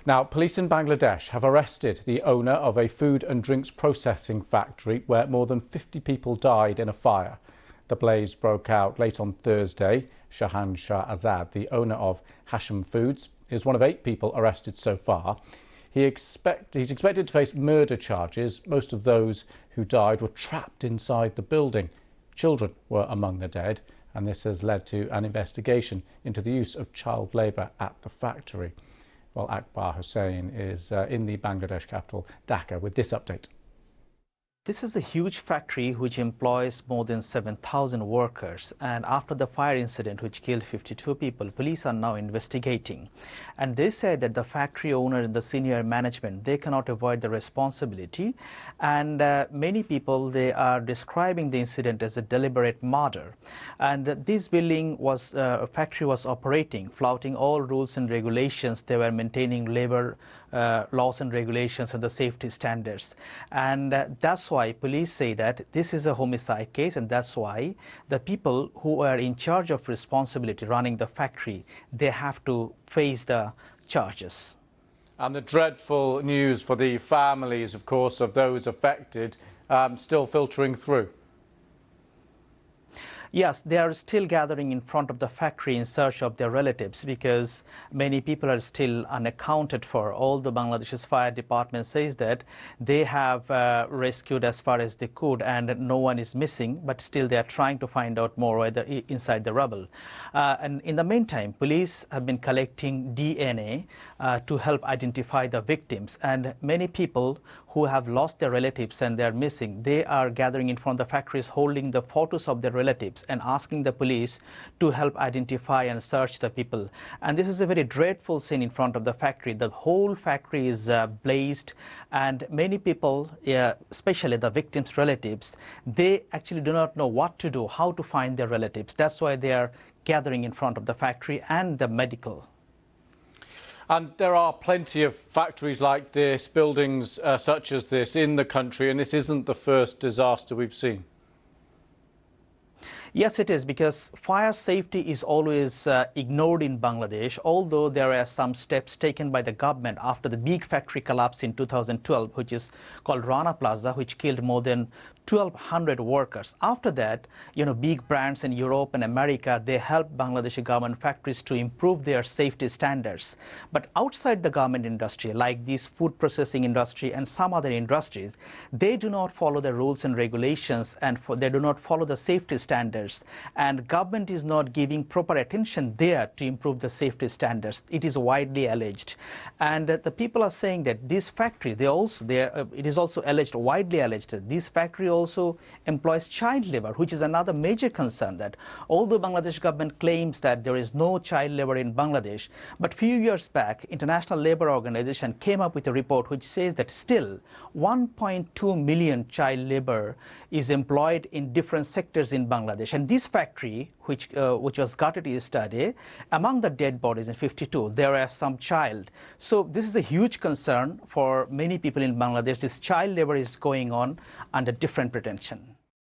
Now, police in Bangladesh have arrested the owner of a food and drinks processing factory where more than 50 people died in a fire. The blaze broke out late on Thursday. Shahan Shah Azad, the owner of Hashim Foods, is one of 8 people arrested so far. He's expected to face murder charges. Most of those who died were trapped inside the building. Children were among the dead, and this has led to an investigation into the use of child labour at the factory. Well, Akbar Hussain is in the Bangladesh capital, Dhaka, with this update. This is a huge factory which employs more than 7,000 workers, and after the fire incident which killed 52 people, police are now investigating. And they said that the factory owner and the senior management, they cannot avoid the responsibility, and many people, they are describing the incident as a deliberate murder. And this building was, factory was operating, flouting all rules and regulations. They were maintaining labor laws and regulations and the safety standards, and that's why police say that this is a homicide case, and that's why the people who are in charge of responsibility running the factory, they have to face the charges. And the dreadful news for the families, of course, of those affected, still filtering through. Yes, they are still gathering in front of the factory in search of their relatives because many people are still unaccounted for. All the Bangladesh's fire department says that they have rescued as far as they could and no one is missing, but still they are trying to find out more whether inside the rubble. And in the meantime, police have been collecting DNA to help identify the victims, and many people who have lost their relatives and they are missing, they are gathering in front of the factories holding the photos of their relatives and asking the police to help identify and search the people. And this is a very dreadful scene in front of the factory. The whole factory is blazed, and many people, especially the victims' relatives, they actually do not know what to do, how to find their relatives. That's why they are gathering in front of the factory and the medical. And there are plenty of factories like this, buildings such as this in the country, and this isn't the first disaster we've seen. Yes, it is, because fire safety is always ignored in Bangladesh, although there are some steps taken by the government after the big factory collapse in 2012, which is called Rana Plaza, which killed more than 1,200 workers. After that, big brands in Europe and America, they helped Bangladeshi government factories to improve their safety standards. But outside the garment industry, like this food processing industry and some other industries, they do not follow the rules and regulations, and they do not follow the safety standards. And government is not giving proper attention there to improve the safety standards. It is widely alleged. And the people are saying that this factory, it is also alleged, widely alleged, that this factory also employs child labor, which is another major concern. That although Bangladesh government claims that there is no child labor in Bangladesh, but few years back, International Labour Organization came up with a report which says that still 1.2 million child labor is employed in different sectors in Bangladesh. And this factory, which was gutted yesterday, among the dead bodies in 52, there are some child. So this is a huge concern for many people in Bangladesh. This child labor is going on under different pretension.